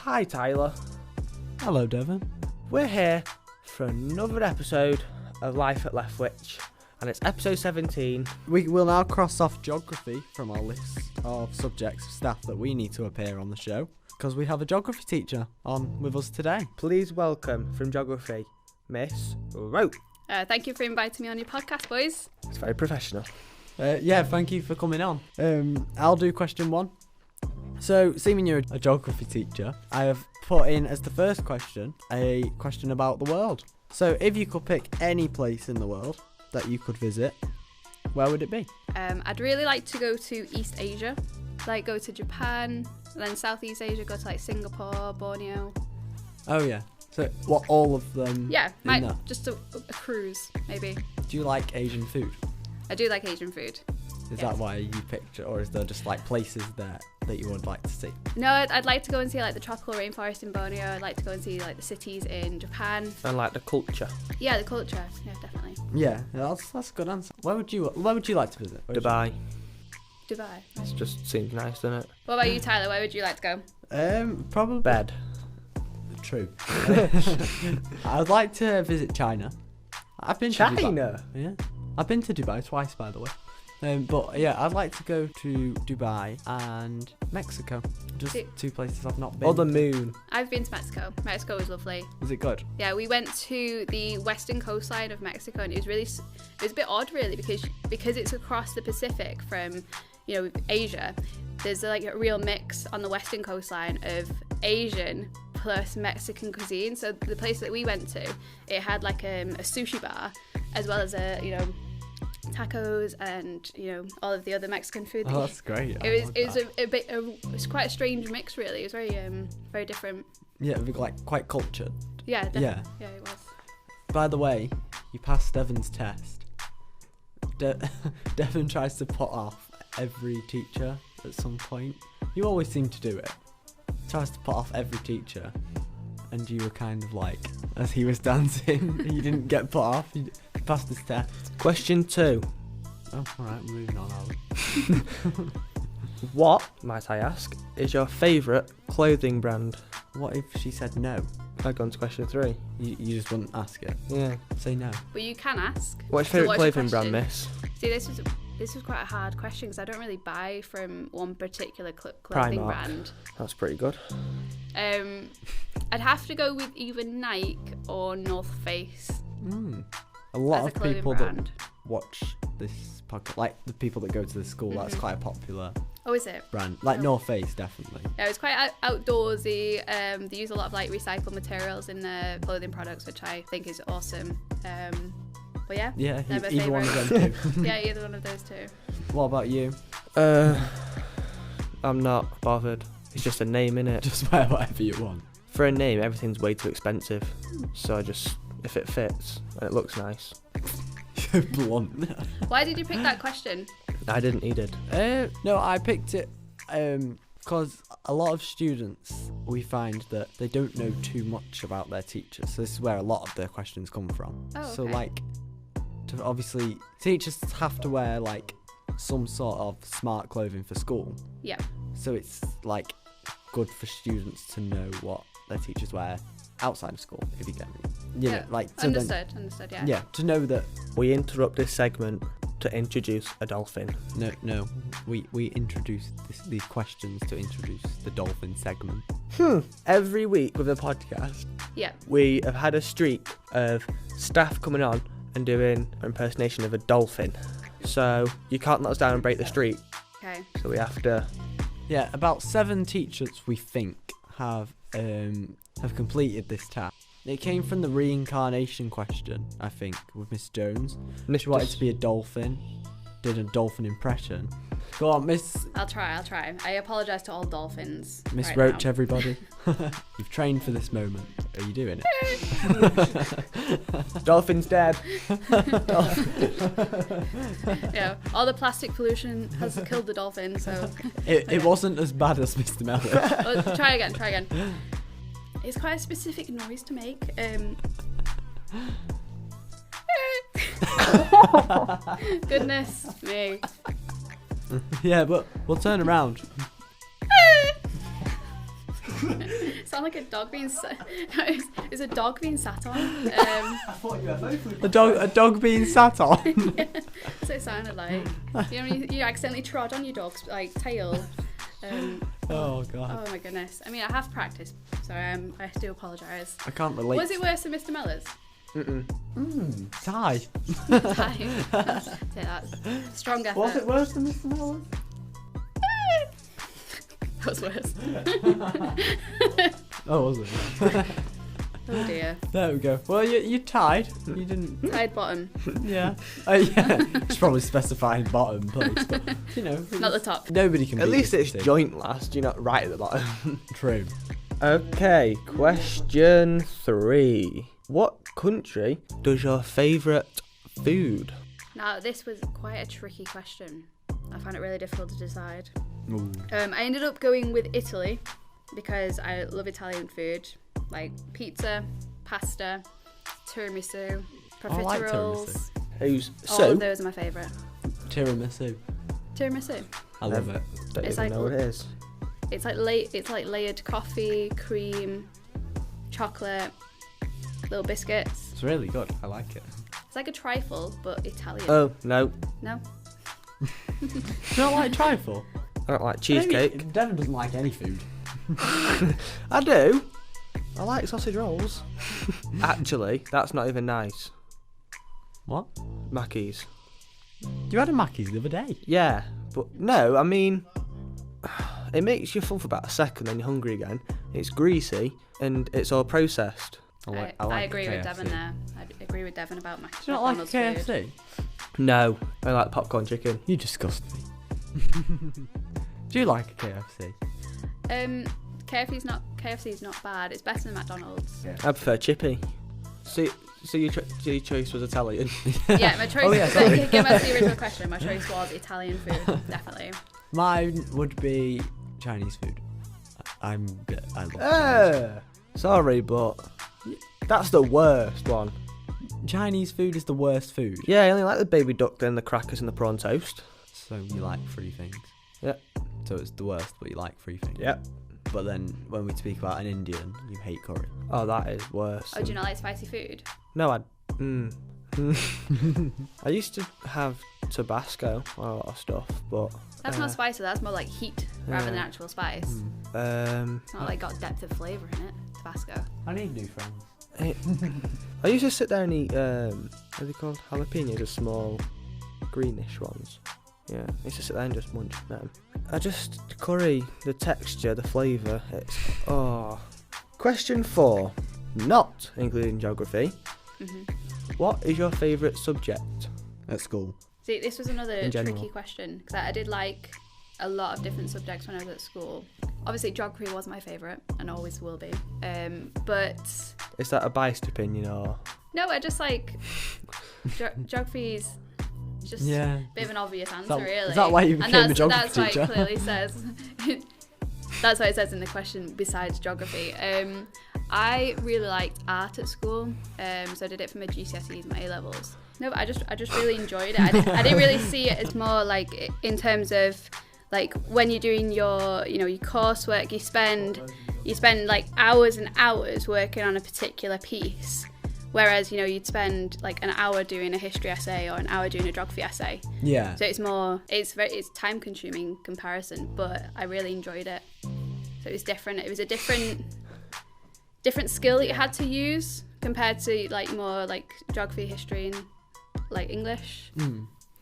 Hi Tyler, Hello, Devon. we're here for another episode of Life at Leftwich, and it's episode 17. We will now cross off geography from our list of subjects of staff that we need to appear on the show, because we have a geography teacher on with us today. Please welcome from Geography, Miss Rope. Thank you for inviting me on your podcast, boys. It's very professional. Thank you for coming on. I'll do question one. So, seeming you're a geography teacher, I have put in as the first question a question about the world. So, if you could pick any place in the world that you could visit, where would it be? I'd really like to go to East Asia, like go to Japan, and then Southeast Asia, go to like Singapore, Borneo. Oh yeah. So, what, all of them? Yeah, in there? just a cruise, maybe. Do you like Asian food? I do like Asian food. Is Yes. that why you picked it, or is there just like places there that you would like to see? No, I'd like to go and see like the tropical rainforest in Borneo. I'd like to go and see like the cities in Japan. And like the culture. Yeah, the culture. Yeah, definitely. Yeah, that's a good answer. Where would you like to visit? Dubai. Dubai. It just seems nice, doesn't it? What about you, Tyler? Where would you like to go? Probably Bed. True. I'd like to visit China. I've been to Dubai. China? Yeah, I've been to Dubai twice, by the way. But yeah, I'd like to go to Dubai and Mexico. Just two places I've not been. Or the moon. I've been to Mexico. Mexico was lovely. Was it good? Yeah, we went to the western coastline of Mexico, and it was a bit odd, really, because it's across the Pacific from, Asia. There's like a real mix on the western coastline of Asian plus Mexican cuisine. So the place that we went to, it had like a sushi bar, as well as tacos and all of the other Mexican food. Oh, that's great. It was quite a strange mix, really. It was very different. Yeah, it'd be like quite cultured. Yeah, definitely. Yeah, it was. By the way, you passed Devon's test. Devon tries to put off every teacher at some point. You always seem to do it. Tries to put off every teacher, and you were kind of like, as he was dancing, he didn't get put off. He passed his test. Question 2. Oh, alright, we're moving on, are we? What, might I ask, is your favourite clothing brand? What if she said no? I'd go on to question 3. You just wouldn't ask it. Yeah. Say no. But you can ask. What's your So favourite what's your clothing brand, question? miss? See, this was quite a hard question because I don't really buy from one particular clothing Primark. brand. That's pretty good. I'd have to go with either Nike or North Face A lot as a of clothing people brand. that watch this podcast, like the people that go to the school, that's quite a popular Oh, is it? brand. Like Oh. North Face, definitely. Yeah, it's quite outdoorsy. They use a lot of like recycled materials in their clothing products, which I think is awesome. But yeah, Yeah, they're my either one of favourite. them too. Yeah, either one of those two. What about you? I'm not bothered. It's just a name, innit? Just wear whatever you want. For a name, everything's way too expensive. So if it fits and it looks nice. You're blunt. Why did you pick that question? I didn't, he did. No, I picked it because a lot of students, we find that they don't know too much about their teachers. So this is where a lot of their questions come from. Oh, So okay. like, obviously, teachers have to wear like some sort of smart clothing for school. Yeah. So it's like good for students to know what their teachers wear outside of school, if you get me. You know, like so Understood, yeah. Yeah, to know that. We interrupt this segment to introduce a dolphin. No, we introduced these questions to introduce the dolphin segment. Every week with the podcast, Yeah. we have had a streak of staff coming on and doing an impersonation of a dolphin. So you can't let us down and break the streak. Okay. So we have to... Yeah, about 7 teachers we think have completed this task. It came from the reincarnation question, I think, with Miss Jones. She wanted to be a dolphin, did a dolphin impression. Go on, Miss I'll try. I apologise to all dolphins. right Roach, now. everybody. You've trained for this moment. Are you doing it? Dolphin's dead. Yeah, all the plastic pollution has killed the dolphin, so... It wasn't as bad as Mr. Mellish. Oh, try again. It's quite a specific noise to make. Goodness me. Yeah, but we'll turn around. Sound like a dog being it's a dog being sat on. I thought you were both. A dog being sat on. Yeah, that's what it sounded like. You know, you accidentally trod on your dog's like tail. Oh god. Oh my goodness. I mean, I have practiced, so I do apologise. I can't relate. Was it worse than Mr. Miller's? Tie. Say that. Strong effort. Was it worse than Mr. Miller's? That was worse. Oh, was it? Oh dear. There we go. Well, you tied. You didn't. Tied bottom. Yeah. Yeah. It's probably specifying bottom place, but you know. Not the top. Nobody can. At beat least this it's thing. joint last. You're not right at the bottom. True. Okay, question 3. What country does your favourite food? Now, this was quite a tricky question. I found it really difficult to decide. Ooh. I ended up going with Italy because I love Italian food, like pizza, pasta, tiramisu, I like profiteroles. Who's All so? of those are my favourite. Tiramisu. Tiramisu. I love it. Don't It's even like- know what it is. It's like layered coffee, cream, chocolate, little biscuits. It's really good. I like it. It's like a trifle, but Italian. Oh no, No? You don't like trifle? I don't like cheesecake. Devon doesn't like any food. I do. I like sausage rolls. Actually, that's not even nice. What? Mackey's. You had a Mackey's the other day. Yeah, but no, I mean, it makes you full for about a second, then you're hungry again. It's greasy and it's all processed. I like agree with KFC. Devon there. I agree with Devon about Do you not like McDonald's food. KFC? No, I like popcorn chicken. You disgust me. Do you like a KFC? KFC's not bad. It's better than McDonald's. Yeah. I prefer chippy. So your choice was Italian. Yeah, my choice. Oh, yeah, sorry. Get back to the original question. My choice was Italian food, definitely. Mine would be Chinese food. I love Chinese. Sorry, but that's the worst one. Chinese food is the worst food. Yeah, I only like the baby duck, then the crackers and the prawn toast. So you like free things. Yep. So it's the worst, but you like free things. Yep. But then when we speak about an Indian, you hate curry. Oh, that is worse. Oh, do you not like spicy food? No, I used to have Tabasco on a lot of stuff, but That's not spicy. That's more like heat rather than yeah. actual spice. um, It's not like got depth of flavour in it. Tabasco. I need new friends. I used to sit there and eat what are they called? Jalapenos, the small greenish ones. Yeah, I used to sit there and just munch them. Curry, the texture, the flavour, it's Question 4, not including geography. What is your favourite subject At school. See, this was another In general. tricky question because I did like a lot of different subjects when I was at school. Obviously, geography was my favourite and always will be. But is that a biased opinion or? no, I just like geography's just Yeah. a bit of an obvious answer, that- really. is that why you And became a geography that's why teacher? it clearly says. That's what it says in the question. Besides geography, I really liked art at school, so I did it for my GCSEs and my A levels. No, but I just really enjoyed it. I didn't really see it as more like in terms of like when you're doing your your coursework, you spend like hours and hours working on a particular piece. Whereas, you'd spend like an hour doing a history essay or an hour doing a geography essay. Yeah. So it's time consuming comparison, but I really enjoyed it. So it was different. It was a different skill that you had to use compared to like more like geography, history, and like English.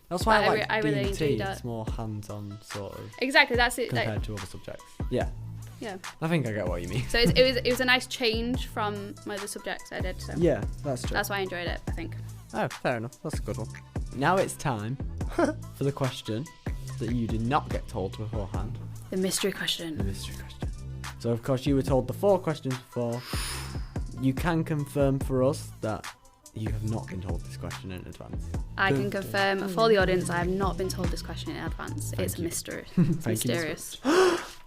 That's why But I like I really D&T. enjoyed that. It's more hands-on sort of Exactly, that's it. compared to other subjects. Yeah. Yeah. I think I get what you mean. So it was a nice change from my other subjects I did. So Yeah, that's true. that's why I enjoyed it, I think. Oh, fair enough. That's a good one. Now it's time for the question that you did not get told beforehand. The mystery The question. mystery question. So, of course, you were told the 4 questions before. You can confirm for us that you have not been told this question in advance. I can confirm for the audience I have not been told this question in advance. It's a you. mystery. It's Thank you, mysterious.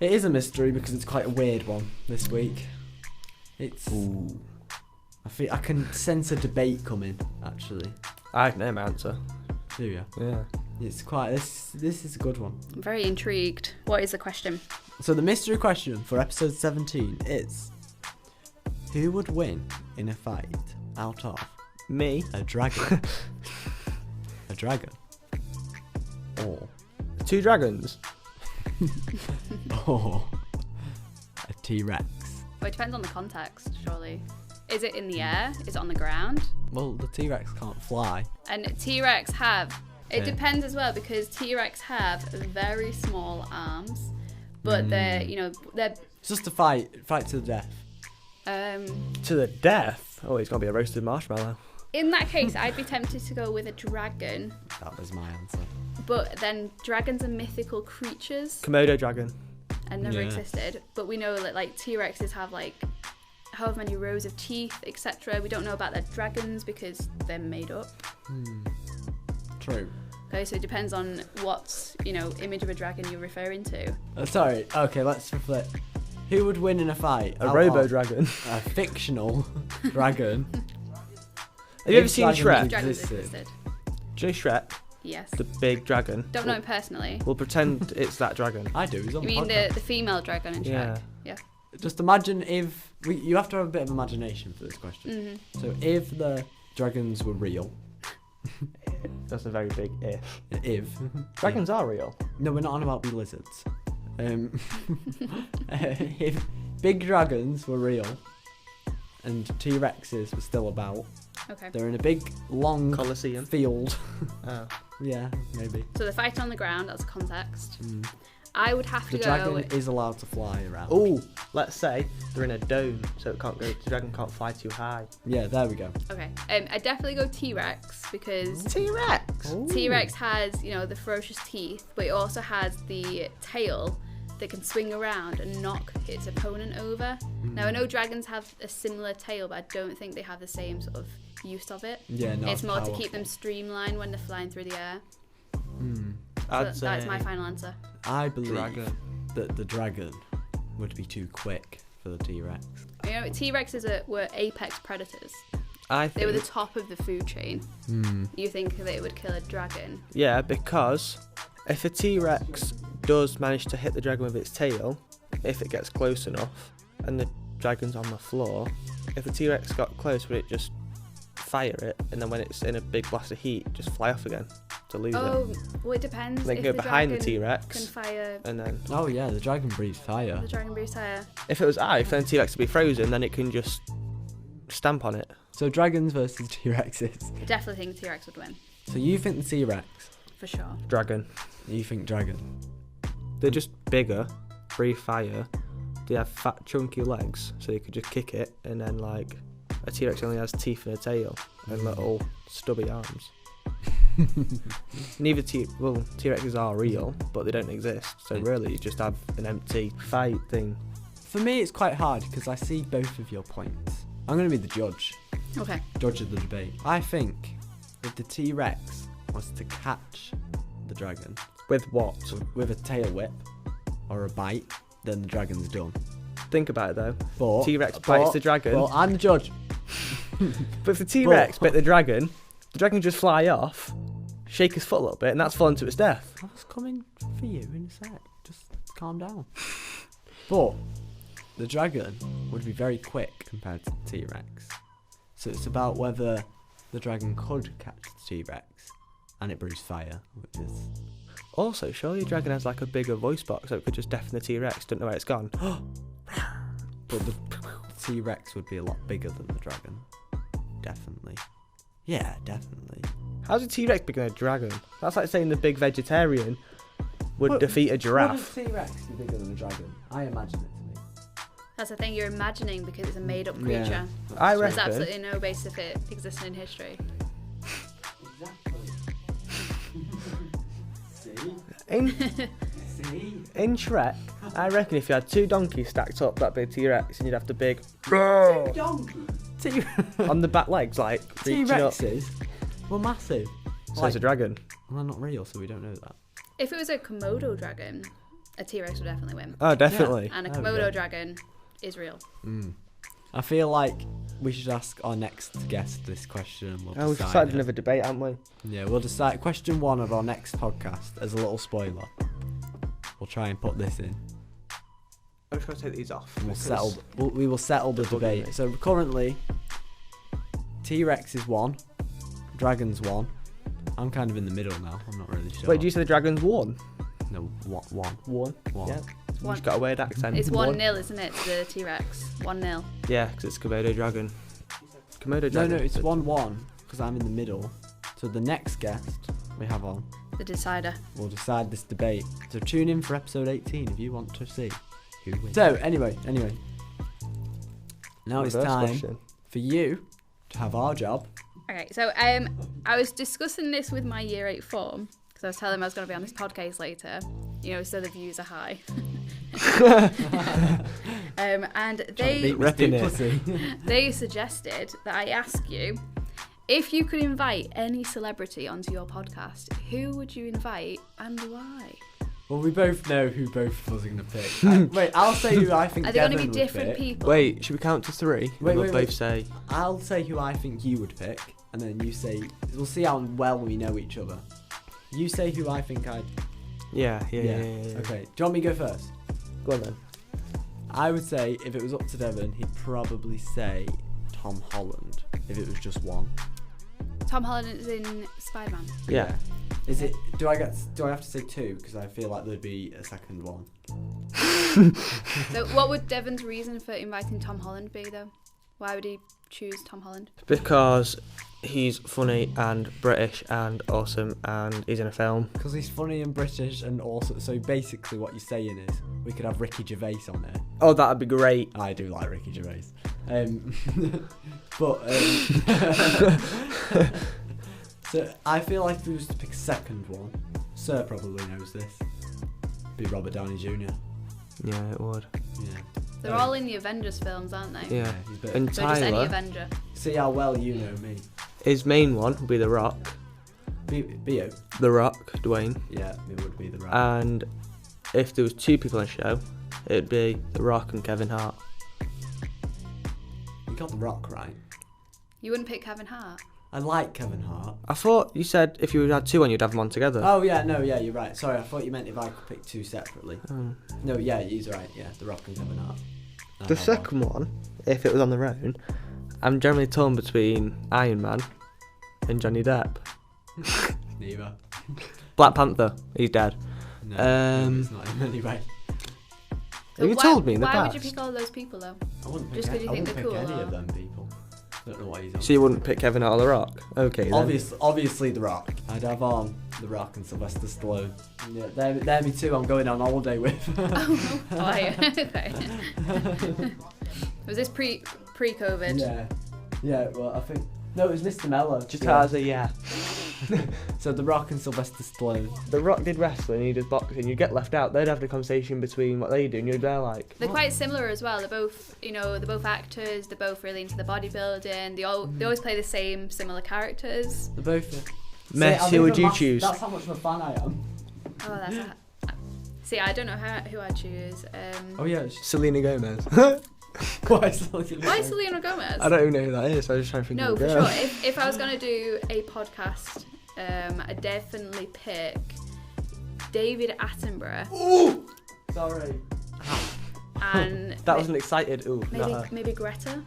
It is a mystery because it's quite a weird one this week. It's. I can sense a debate coming. Actually, I know my answer. do you? Yeah. It's quite. This is a good one. I'm very intrigued. What is the question? So the mystery question for episode 17 is, who would win in a fight out of Me. a dragon, a dragon, or 2 dragons. or a T-Rex? Well, it depends on the context, surely. Is it in the air? Is it on the ground? Well, the T-Rex can't fly. And T-Rex have... It Yeah. depends as well, because T-Rex have very small arms, but they're, they're... It's just a fight to the death. To the death. Oh, he's gonna be a roasted marshmallow. In that case, I'd be tempted to go with a dragon, That was my answer. but then dragons are mythical creatures Komodo dragon. and never Yeah. existed. But we know that like T-Rexes have like however many rows of teeth, etc. We don't know about their dragons because they're made up. True. Okay, so it depends on what image of a dragon you're referring to. Sorry. Okay, let's reflect. Who would win in a fight? A out robo of dragon. A fictional dragon. Have you ever If seen dragons Shrek? Dragons Existed. existed. Do you know Shrek? Yes. The big dragon. Don't know him personally. We'll pretend it's that dragon. I do. He's on You the mean podcast. the female dragon in Shrek? Yeah. Yeah. Just imagine if you have to have a bit of imagination for this question. So if the dragons were real, That's a very big if. if Dragons are real. no, we're not on about the lizards. If big dragons were real and T-Rexes were still about, Okay. they're in a big long Colosseum. field. Oh. Yeah, maybe. So the fight on the ground, that's context. I would have to The go. dragon is allowed to fly around. Oh, let's say they're in a dome, so the dragon can't fly too high. Yeah, there we go. Okay. I'd definitely go T-Rex because T-Rex. T-Rex has, the ferocious teeth, but it also has the tail that can swing around and knock its opponent over. Now, I know dragons have a similar tail, but I don't think they have the same sort of use of it. Yeah, no. It's more to keep them streamlined when they're flying through the air. I'd So that's say my final answer. I believe dragon. that the dragon would be too quick for the T-Rex. T-Rexes were apex predators. I They were the think. top of the food chain. You think that it would kill a dragon? Yeah, because if a T-Rex does manage to hit the dragon with its tail, if it gets close enough, and the dragon's on the floor, if the T-Rex got close, would it just fire it, and then when it's in a big blast of heat, just fly off again to lose it? Well, it depends. They If can go the behind the dragon T-Rex, can fire and then Oh yeah, the dragon breathes fire. the dragon breathes fire. if it was ice, then T-Rex would be frozen, then it can just stamp on it. So dragons versus T-Rexes. I definitely think T-Rex would win So you think the T-Rex? for sure. Dragon. You think dragon? They're just bigger, breathe fire. They have fat, chunky legs, so you could just kick it, and then like a T-Rex only has teeth and a tail and little stubby arms. Neither T-Rexes are real, but they don't exist. So really, you just have an empty fight thing. For me, it's quite hard because I see both of your points. I'm going to be the judge Okay. of the debate. I think if the T-Rex was to catch the dragon With what? with a tail whip or a bite, then the dragon's done. Think about it though. But T-Rex bites the dragon. Well, I'm the judge. But if the T-Rex bit the dragon just fly off, shake his foot a little bit, and that's fallen to its death. I was coming for you in a sec. Just calm down. But the dragon would be very quick compared to the T-Rex. So it's about whether the dragon could catch the T-Rex and it breathes fire, which is... Also, surely a dragon has like a bigger voice box, so it could just deafen the T-Rex. Don't know where it's gone. But the T-Rex would be a lot bigger than the dragon. Definitely. Yeah, definitely. How's a T-Rex bigger than a dragon? That's like saying the big vegetarian would What- defeat a giraffe. Would a T-Rex be bigger than a dragon? I imagine it to be. That's the thing you're imagining because it's a made-up Yeah. creature. I There's reckon. absolutely no base if it existed in history. In, See? in Shrek, I reckon if you had 2 donkeys stacked up, that'd be a T-Rex, and you'd have the big on the back legs, like reaching up. So T-Rexes were massive. it's a dragon. Well, they're not real, so we don't know that. If it was a Komodo dragon, a T-Rex would definitely win. Oh, definitely. And a There we Komodo go. dragon is real. I feel like we should ask our next guest this question and we'll Oh, we've decide started it. another debate, haven't we? Yeah, we'll decide. Question 1 of our next podcast as a little spoiler. We'll try and put this in. I'm just going to take these off. We will settle the debate. me. So currently, T-Rex is 1, Dragon's 1. I'm kind of in the middle now. I'm not really sure. Wait, did you say the dragon's won? No, 1. 1? One. Yeah. One. You've got a weird accent. It's 1-0, isn't it, to the T-Rex? 1-0. Yeah, because it's Komodo dragon. Komodo No, dragon. it's 1-1 because I'm in the middle. So the next guest we have on The decider. will decide this debate. So tune in for episode 18 if you want to see who wins. So anyway, now it's Reverse time question. for you to have our job. Okay, so I was discussing this with my year 8 form because I was telling them I was going to be on this podcast later, so the views are high. And they suggested that I ask you, if you could invite any celebrity onto your podcast, who would you invite and why? Well, we both know who both of us are going to pick. Wait, I'll say who I think Are they Devon going to be would different pick. people? Wait, should we count to 3? We'll both say. I'll say who I think you would pick, and then you say. We'll see how well we know each other. You say who I think I'd. Yeah. Okay. Do you want me to go first? Go on then. I would say if it was up to Devon, he'd probably say Tom Holland. If it was just one. Tom Holland is in Spider-Man. Yeah. Is it? Do I have to say 2? Because I feel like there'd be a second one. So what would Devon's reason for inviting Tom Holland be, though? Why would he choose Tom Holland? Because he's funny and British and awesome and he's in a film. Because he's funny and British and awesome. So basically, what you're saying is we could have Ricky Gervais on there. Oh, that'd be great. I do like Ricky Gervais. So I feel like if we was to pick a second one, Sir probably knows this. Be Robert Downey Jr. Yeah, it would. Yeah. They're all in the Avengers films, aren't they? Yeah. he's better. And So just any Tyler, Avenger. See how well you know me. his main one would be The Rock. Bio. The Rock, Dwayne. Yeah, it would be the right. And if there was 2 people on the show, it'd be The Rock and Kevin Hart. You got the Rock right. You wouldn't pick Kevin Hart? I like Kevin Hart. I thought you said if you had 2 on, you'd have them on together. Oh yeah, no, yeah, you're right. Sorry, I thought you meant if I could pick 2 separately. Oh. No, yeah, he's right. Yeah, the Rock and Kevin Hart. The second one, if it was on their own, I'm generally torn between Iron Man and Johnny Depp. Neither. Black Panther, he's dead. No, it's not him anyway. So You told me in the Why past. would you pick all those people, though? I wouldn't Just pick, 'cause you I think wouldn't they're pick cool, any or- of them people. Don't know what he's on. So you wouldn't pick Kevin Hart or The Rock? Okay, then. Obviously The Rock. I'd have on The Rock and Sylvester Stallone. Yeah, they're me 2 I'm going on holiday with. Oh, yeah. Okay. Was this pre-COVID? Yeah, well, I think... No, it was Mr. Mello. Just as a yeah. So The Rock and Sylvester Stallone. The Rock did wrestling, he did boxing. You get left out. They'd have the conversation between what they do, and you'd be there like. They're quite similar as well. They're both, they're both actors. They're both really into the bodybuilding. They always play the same similar characters. They're both... Mess, who would you choose? That's how much of a fan I am. Oh, that's. See, I don't know who I'd choose. Oh yeah, it's Selena Gomez. quite slightly. Why Selena Gomez? I don't even know who that is, so I was just trying to think No, of for a girl. sure. If I was going to do a podcast, I'd definitely pick David Attenborough. Ooh! Sorry. And That was an excited ooh. maybe Greta.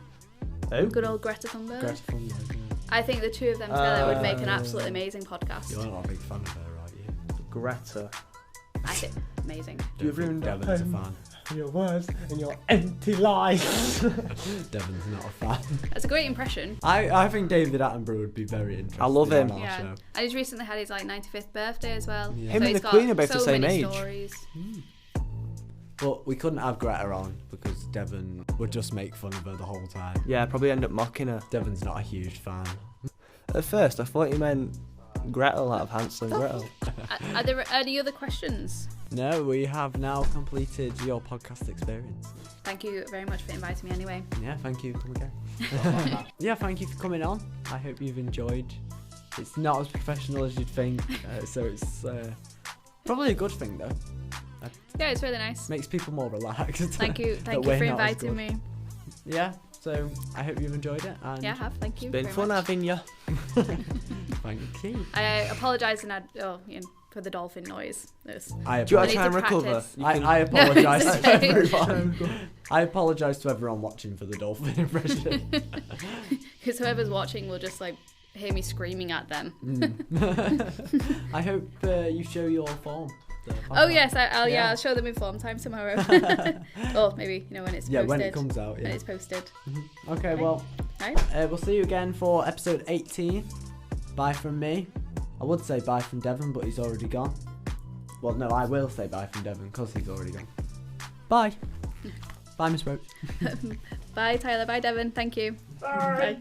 Who? Good old Greta Thunberg. Greta Thunberg, yeah. I think the 2 of them together would make an absolutely amazing podcast. You're not a big fan of her, are you? Greta. I think amazing. You've ruined Devon's a fan. your words and your empty lies. Devon's not a fan. That's a great impression. I think David Attenborough would be very interesting. I love him. On our Yeah, show. and he's recently had his 95th birthday as well. Yeah. Him So and he's the Queen got are both the so same many age. Stories. But we couldn't have Greta on because Devon would just make fun of her the whole time. Yeah, probably end up mocking her. Devon's not a huge fan. At first, I thought you meant Gretel out of Hansel and Gretel. Are there any other questions? No, we have now completed your podcast experience. Thank you very much for inviting me anyway. Yeah, thank you. Come again. Yeah, thank you for coming on. I hope you've enjoyed. It's not as professional as you'd think, so it's probably a good thing though. Yeah, it's really nice. Makes people more relaxed. Thank you that for we're not as inviting good. me. Yeah, so I hope you've enjoyed it. And Yeah, I have. Thank you. Been very fun much. having you. thank you. I apologise for the dolphin noise. I Do you want I to try need and to recover? practice. You can- I apologise it's to okay. everyone. I apologise to everyone watching for the dolphin impression. Because whoever's watching will just like hear me screaming at them. I hope you show your form. Oh yes, I'll Yeah. I'll show them in form time tomorrow. Or maybe when it's posted. Yeah, when it comes out. When Yeah. it's posted. Okay, well, Right. we'll see you again for episode 18. Bye from me. I would say bye from Devon, but he's already gone. Well, no, I will say bye from Devon because he's already gone. Bye. Bye, Miss Rose. Bye Tyler. Bye Devon. Thank you. Bye.